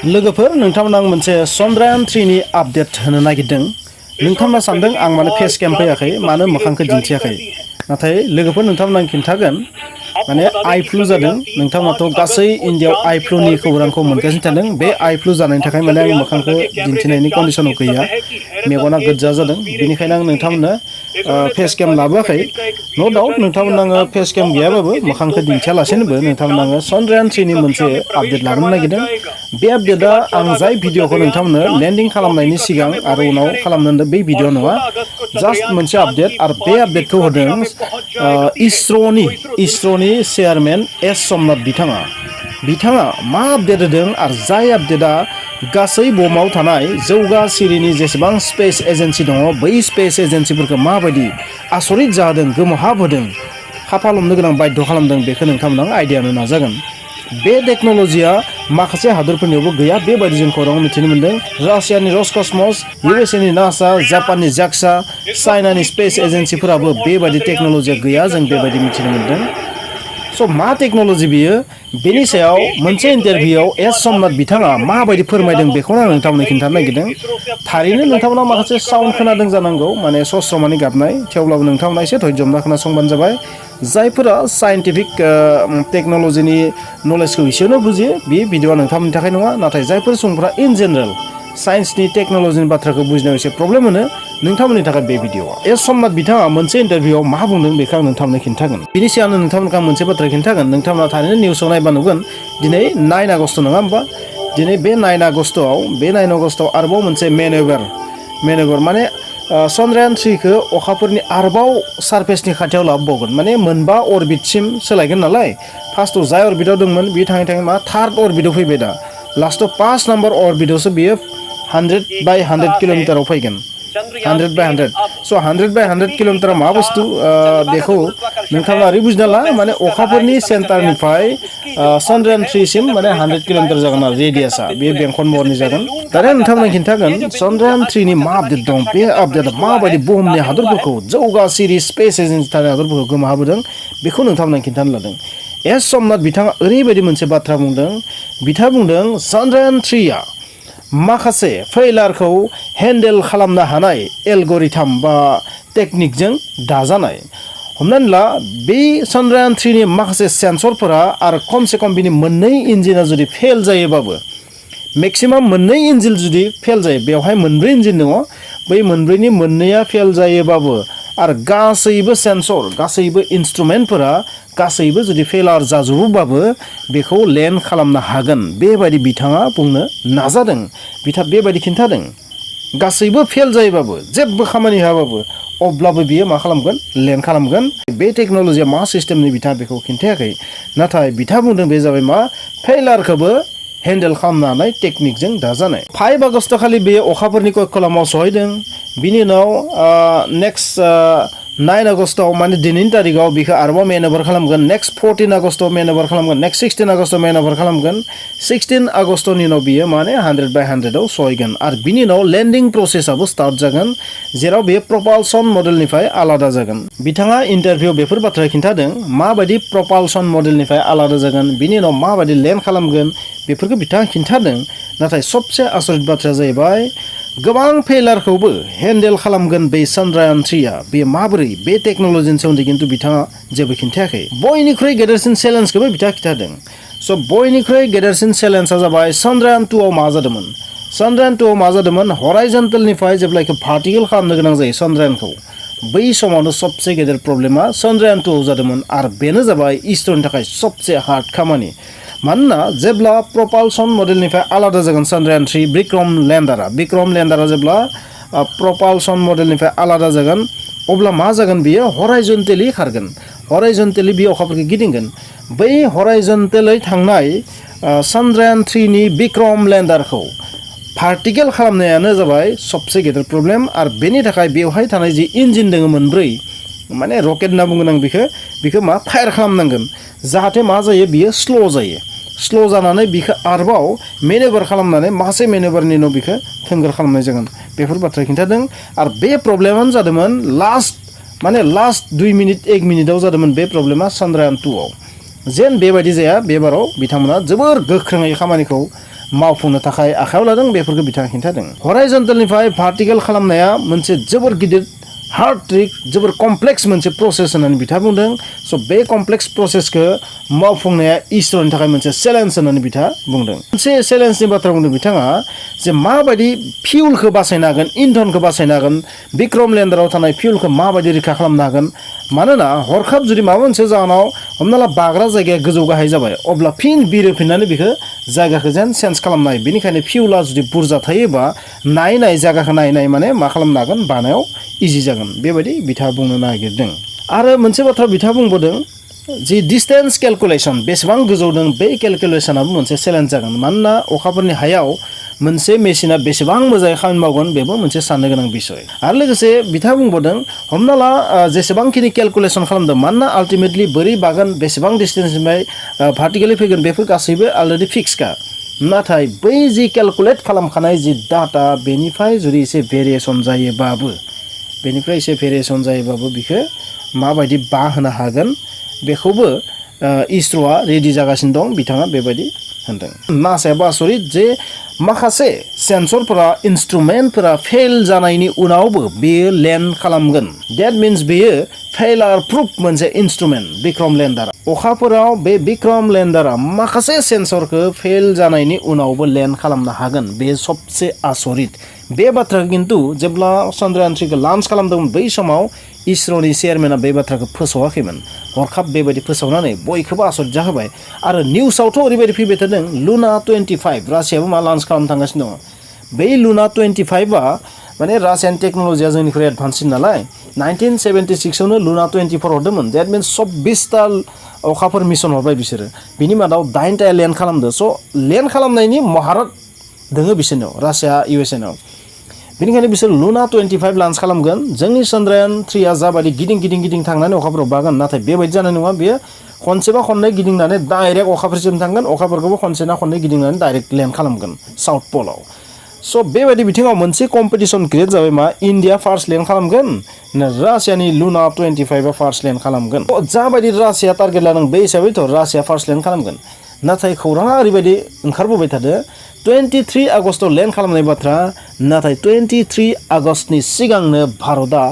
लोगोफोर नोंथांमोन आं मोनसे चंद्रयान 3 नि आपडेट होनो नागिरदों। नोंथांमोना सानदों आं माने फेस केम फैयाखै मानो मोखांखौ दिन्थियाखै। नाथाय लोगोफोर नोंथांमोन आं खिन्थागोन माने आइ फ्लु जादों। नोंथांमोनाथ' गासै इंडियाव आइ फ्लुनि खौरांखौ मोनगासिनो थादों। बे आइ फ्लु जानायनि थाखाय माने आं मोखांखौ दिन्थिनायनि कन्डिशनाव गैया। मेगना गोजा जादों। बेनिखायनो आं नोंथांमोननो फेस केम लाबोआखै। नो डाउट नोंथांमोन आङो फेस केम गैयाबाबो मोखांखौ दिन्थियालासेनोबो नोंथांमोन आङो चंद्रयान 3 नि मोनसे आपडेट लाबोनो नागिरदों। बे आपडेटआ आं जाय भिडिअखौ नोंथांमोननो लेन्डिं खालामनायनि सिगां आरो उनाव खालामनो बे भिडिअ नङा। जास्ट मोनसे आपडेट आरो बे आपडेटखौ होदों इसर'नि चेयारमेन एस सोमनाथ बिथाङा मा आपडेट होदों आरो जाय आपडेटआ गासै बुहुमाव थानाय जौगा सिरिनि जेसेबां स्पेस एजेन्सि दङ बै स्पेस एजेन्सिफोरखौ माबायदि आसरित जाहोदों गोमोहाब होदों खाफाल हमनो गोनां बाध्य खालामदों बेखौ नोंथांमोना आइडिया होनो नाजागोन। बे टेक्न'लजिया माखासे हादरफोरनियावबो गैया बेबायदि जों खौरां मिथिनो मोन्दों। रासियानि रसकसमस, इउएसएनि नासा, जापाननि जाक्सा, चाइनानि स्पेस एजेन्सिफोराबो बेबायदि टेक्न'लजिया गैया जों बेबायदि मिथिनो मोन्दों। स' मा टेक्न'लजि बियो बेनि सायाव मोनसे इन्टारभिउआव एस सोमनाथ बिथाङा माबायदि फोरमायदों बेखौनो आं नोंथांमोननो खिन्थानो नागिरदों। थारैनो नोंथांमोना माखासे साउन्ड खोनादों जानांगौ माने सस्रमानि गाबनाय, थेवब्लाबो नोंथांमोना एसे धैर्य हमना खोनासंबानो जाबाय। जायफोरा साइन्टिफिक टेक्न'लजिनि नलेजखौ एसेनो बुजियो बे भिडिअआ नोंथांमोननि थाखाय नङा। नाथाय जायफोर सुबुंफोरा इन जेनेरेल साइन्सनि टेक्न'लजिनि बाथ्राखौ बुजिनायाव एसे प्रब्लेम मोनो नोंथांमोननि थाखाय बे भिडिअआ। एस सोमनाथ बिथाङा मोनसे इन्टारभिउआव मा बुंदों बेखौ आं नोंथांमोननो खिन्थागोन। बिनि सिगांनो नोंथांमोनखौ आं मोनसे बाथ्रा खिन्थागोन। नोंथांमोना थारैनो निउसाव नायबा नुगोन दिनै 9 आगस्ट नङा होमबा? दिनै बे 9 आगस्टआव आरोबाव मोनसे मेनेभार माने चंद्रयान 3खौ अखाफोरनि आरोबाव सारफेसनि खाथियाव लाबोबावगोन। माने मोनबा अरबिटसिम सोलायगोन नालाय। फार्स्टआव जाय अरबिटआव दंमोन बे थाङै मा थार्ड अरबिटआव फैबाय दा। लास्टआव 5 नाम्बार अरबिटआवसो बियो 100/100 किल'मिटाराव फैगोन। 100/100 स' 100/100 किल'मिटारा मा बुस्थु बेखौ नोंथाङा ओरै बुजिना ला माने अखाफोरनि सेन्टारनिफ्राय चंद्रयान 3 सिम माने 100 किल'मिटार जागोन आरो रेडियासआ बे बेंखन महरनि जागोन। दानिया नोंथांमोना खिन्थागोन चंद्रयान 3 नि मा आपडेट दं बे आपडेटआ माबायदि बुहुमनि हादरफोरखौ जौगा सिरि स्पेस एजेन्सि थानाय हादरफोरखौ गोमोहाबोदों बेखौ नोंथांमोना खिन्थानो लादों। एस सोमनाथ बिथाङा ओरैबायदि मोनसे बाथ्रा बुंदों। बिथाङा बुंदों चंद्रयान 3आ माखासे फेइलारखौ हेन्डेल खालामनो हानाय एलगरिथम बा टेकनिकजों दाजानाय। हमनानै ला बे चंद्रयान 3 नि माखासे सेन्सरफोरा आरो खमसे खम बिनि मोननै इन्जिना जुदि फेल जायोबाबो मेक्सिमाम मोननै इन्जिन जुदि फेल जायो बेवहाय मोनब्रै इन्जिन दङ बै मोनब्रैनि मोननैया फेल जायोबाबो आरो गासैबो सेन्सर गासैबो इन्सट्रुमेन्टफोरा गासैबो जुदि फेलार जाजोबोबाबो बेखौ लेन्ड खालामनो हागोन बेबायदि बिथाङा बुंनो नाजादों। बिथाङा बेबायदि खिन्थादों गासैबो फेल जायोबाबो जेबो खामानि होआबाबो अब्लाबो बियो मा खालामगोन लेन्ड खालामगोन। बे टेक्न'लजिया मा सिस्टेमनि बिथाङा बेखौ खिन्थायाखै। नाथाय बिथाङा बुंदों बे जाबाय मा फेलारखौबो हेन्डेल खालामनो हानाय टेकनिकजों दाजानाय। 5 आगस्ट खालि बेयो अखाफोरनि कक्षलामाव सहैदों। बिनि उनाव नेक्स्ट 9 आगस्टआव माने दिनैनि तारिखआव बेखौ आरोबाव मेनेभार खालामगोन। नेक्स्ट 14 आगस्टआव मेनेभार खालामगोन। नेक्स्ट 16 आगस्टआव मेनेभार खालामगोन। 16 आगस्टनि उनाव बियो माने 100/100 सहैगोन आरो बिनि उनाव लेन्डिं प्रसेसआबो स्टार्ट जागोन जेराव बेयो प्रपालसन मडेलनिफ्राय आलादा जागोन। बिथाङा इन्टारभिउआव बेफोर बाथ्रा खिन्थादों माबायदि प्रपालसन मडेलनिफ्राय आलादा जागोन बिनि उनाव माबायदि लेन्ड खालामगोन बेफोरखौ बिथाङा खिन्थादों। नाथाय सबसे आसरित बाथ्राया जाहैबाय गोबां फेलारखौबो हेन्डेल खालामगोन बे चंद्रयान 3आ बे माबोरै बे टेक्न'लजिनि सोमोन्दै खिन्थु बिथाङा जेबो खिन्थायाखै। बयनिख्रुइ गेदेरसिन चेलेन्जखौबो बिथाङा खिन्थादों। स' बयनिख्रुइ गेदेरसिन चेलेन्जआ जाबाय चंद्रयान 2आव मा जादोंमोन। चंद्रयान 2आव मा जादोंमोन हराइजन्टेलनिफ्राय जेब्लायखो भार्टिकेल खालामनो गोनां जायो चंद्रयानखौ बै समावनो सबसे गेदेर प्रब्लेमा चंद्रयान 2आव जादोंमोन आरो बेनो जाबाय इसर'नि थाखाय सबसे हार्ड खामानि। मानोना जेब्ला प्रपालसन मडेलनिफ्राय आलादा जागोन चंद्रयान 3 विक्रम लेन्डारा जेब्ला प्रपालसन मडेलनिफ्राय आलादा जागोन अब्ला मा जागोन बियो हराइजन्टेलि खारगोन। हराइजन्टेलि बियो अखाफोरखौ गिदिंगोन। बै हराइजन्टेलै थांनाय चंद्रयान 3 नि विक्रम लेन्डारखौ भार्टिकेल खालामनायानो जाबाय सबसे गेदेर प्रब्लेम आरो बेनि थाखाय बेवहाय थानाय जि इन्जिन दङ मोनब्रै माने रकेट होनना बुंगोन आं बेखौ मा फायार खालामनांगोन जाहाथे मा जायो बियो स्ल' जानानै बिखौ आरोबाव मेनेभार खालामनानै मासे मेनेभारनि उनाव बिखौ थोंगोर खालामनाय जागोन बेफोर बाथ्रा खिन्थादों। आरो बे प्रब्लेमानो जादोंमोन लास्ट 2 मिनिट 1 मिनिटआव जादोंमोन बे प्रब्लेमा चंद्रयान 2आव। जेन बेबायदि जाया बेबाराव बिथांमोना जोबोर गोख्रोङै खामानिखौ मावफुंनो थाखाय आखायाव लादों बेफोरखौ बिथाङा खिन्थादों। हराइजन्टेलनिफ्राय भार्टिकेल खालामनाया मोनसे जोबोर गिदिर हार्ड ट्रिक जोबोर कमप्लेक्स मोनसे प्रसेस होननानै बिथाङा बुंदों। स' बे कमप्लेक्स प्रसेसखौ मावफुंनाया इसर'नि थाखाय मोनसे चेलेन्ज होननानै बिथाङा बुंदों। मोनसे चेलेन्जनि बाथ्रा बुंदों बिथाङा जे माबायदि फिउलखौ बासायनो हागोन, इन्धनखौ बासायनो हागोन, बिक्रम लेन्डाराव थानाय फिउलखौ माबायदि रैखा खालामनो हागोन। मानोना हरखाब जुदि माबा मोनसे जाहोनाव हमना ला बाग्रा जायगाया गोजौ गाहाय जाबाय, अब्ला फिन बिरहोफिननानै बेखौ जायगाखौ जेन चेन्ज खालामनो हायो। बेनिखायनो फिउला जुदि बुरजा थायोबा नाय जायगाखौ नाय माने मा खालामनो हागोन, बानायाव इजि जागोन बेबायदि बिथाङा बुंनो नागिरदों। आरो मोनसे बाथ्रा बिथाङा बुंबावदों जि डिस्टेन्स केलकुलेसन बेसेबां गोजौ दं बे केलकुलेसनाबो मोनसे चेलेन्ज जागोन। मानोना अखाफोरनि हायाव मोनसे मेसिना बेसेबां मोजाङै खामानि मावगोन बेबो मोनसे साननो गोनां बिसय। आरो लोगोसे बिथाङा बुंबावदों हमना ला जेसेबांखिनि केलकुलेसन खालामदों, मानोना आल्टिमेटलि बोरै बागोन, बेसेबां डिस्टेन्सनिफ्राय भार्टिकेलि फैगोन बेफोर गासैबो अलरेडि फिक्सखा। नाथाय बै जि केलकुलेट खालामखानाय जि डाटा बेनिफ्राय जुदि एसे भेरिएसन जायोबाबो बिखौ माबायदि बाहोनो हागोन बेखौबो इसर'आ रेडि जागासिनो दं बिथाङा बेबायदि होनदों। नासायाबो आसरित जे माखासे सेन्सरफोरा इन्सट्रुमेन्टफोरा फेल जानायनि उनावबो बेयो लेन्ड खालामगोन। डेट मिन्स बेयो फेलार प्रुफ मोनसे इन्सट्रुमेन्ट विक्रम लेन्डार। अखाफोराव बे विक्रम लेन्डारा माखासे सेन्सरखौ फेल जानायनि उनावबो लेन्ड खालामनो हागोन। बे सबसे आसरित। बे बाथ्राखौ खिन्थु जेब्ला चन्द्रायान 3खौ लन्च खालामदोंमोन बै समाव इसर'नि चेयारमेना बे बाथ्राखौ फोसावाखैमोन। हरखाब बेबायदि फोसावनानै बयखौबो आसरित जाहोबाय। आरो निउसावथ' ओरैबायदि फैबाय थादों लुना 25 रासियाबो मा लन्च खालामनो थांगासिनो दङ। बै लुना 25आ माने रासियान टेक्न'लजिया जोंनिख्रुइ एडभान्ससिन नालाय 1976आवनो लुना 24 हरदोंमोन। डेट मिन्स 24टा अखाफोर मिशन हरबाय बिसोरो। बिनि मादाव 9टाया लेन्ड खालामदो। स' लेन्ड खालामनायनि महारत दोङो बिसोरनाव, रासिया इउएसएनाव। बेनिखायनो बिसोर लुना 25 लन्च खालामगोन। जोंनि चन्द्रायान 3आ जाबायदि गिदिं थांनानै अखाफोराव बागोन, नाथाय बेबायदि जानाय नङा। बेयो खनसेबा खननै गिदिंनानै डाइरेक्ट अखाफोरसिम थांगोन, अखाफोरखौबो खनसेना खननै गिदिंनानै डाइरेक्ट लेन्ड खालामगोन साउथ पलाव। स' बेबायदि बिथिङाव मोनसे कम्पिटिसन क्रिएट जाबाय मा इन्डिया फार्स्ट लेन्ड खालामगोन ना रासियानि लुना 25आ फार्स्ट लेन्ड खालामगोन। जाबायदि रासिया टार्गेट लादों बे हिसाबैथ' रासिया फार्स्ट लेन्ड खालामगोन। नाथाय खौराङा ओरैबायदि ओंखारबोबाय थादो 23 आगस्टआव लेन्ड खालामनाय बाथ्रा, नाथाय 23 आगस्टनि सिगांनो भारतआ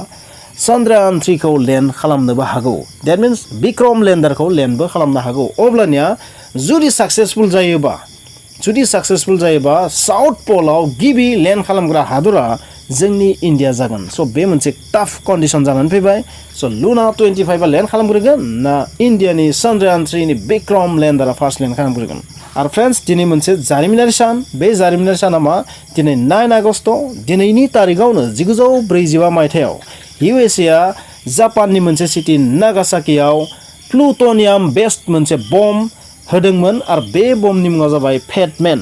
चन्द्रायान 3खौ लेन्ड खालामनोबो हागौ। डेट मिन्स विक्रम लेन्डारखौ लेन्डबो खालामनो हागौ। अब्लानिया जुदि साक्सेसफुल जायोबा साउथ पलाव गिबि लेन्ड खालामग्रा हादरा जोंनि इन्डिया जागोन। स' बे मोनसे टाफ कन्डिसन जानानै फैबाय। स' लुना 25आ लेन्ड खालामग्रोगोन ना इन्डियानि चन्द्रायान 3नि विक्रम लेन्डारा फार्स्ट लेन्ड खालामग्रोगोन। आरो फ्रेन्ड्स दिनै मोनसे जारिमिनारि सान। बे जारिमिनारि साना मा दिनै 9 आगस्ट। दिनैनि तारिखआवनो 1945 मायथाइयाव इउएसएआ जापाननि मोनसे सिटि नागासाकियाव प्लुट'नियाम बेस्ड मोनसे बम होदोंमोन। आरो बे बमनि मुङा जाबाय फेटमेन।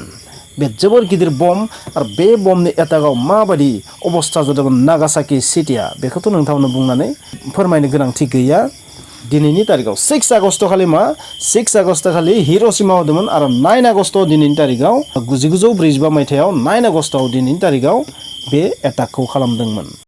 बे जोबोर गिदिर बम। आरो बे बमनि एटाकआव माबायदि अबस्था जादोंमोन नागासाकि सिटिया बेखौथ' नोंथांमोननो बुंनानै फोरमायनो गोनांथि गैया। दिनैनि तारिखआव 6 आगस्ट खालि मा 6 आगस्ट खालि हिर'शिमा होदोंमोन। आरो 9 आगस्ट दिनैनि तारिखआव 1945 मायथाइयाव 9 आगस्टआव दिनैनि तारिखआव बे एटाकखौ खालामदोंमोन।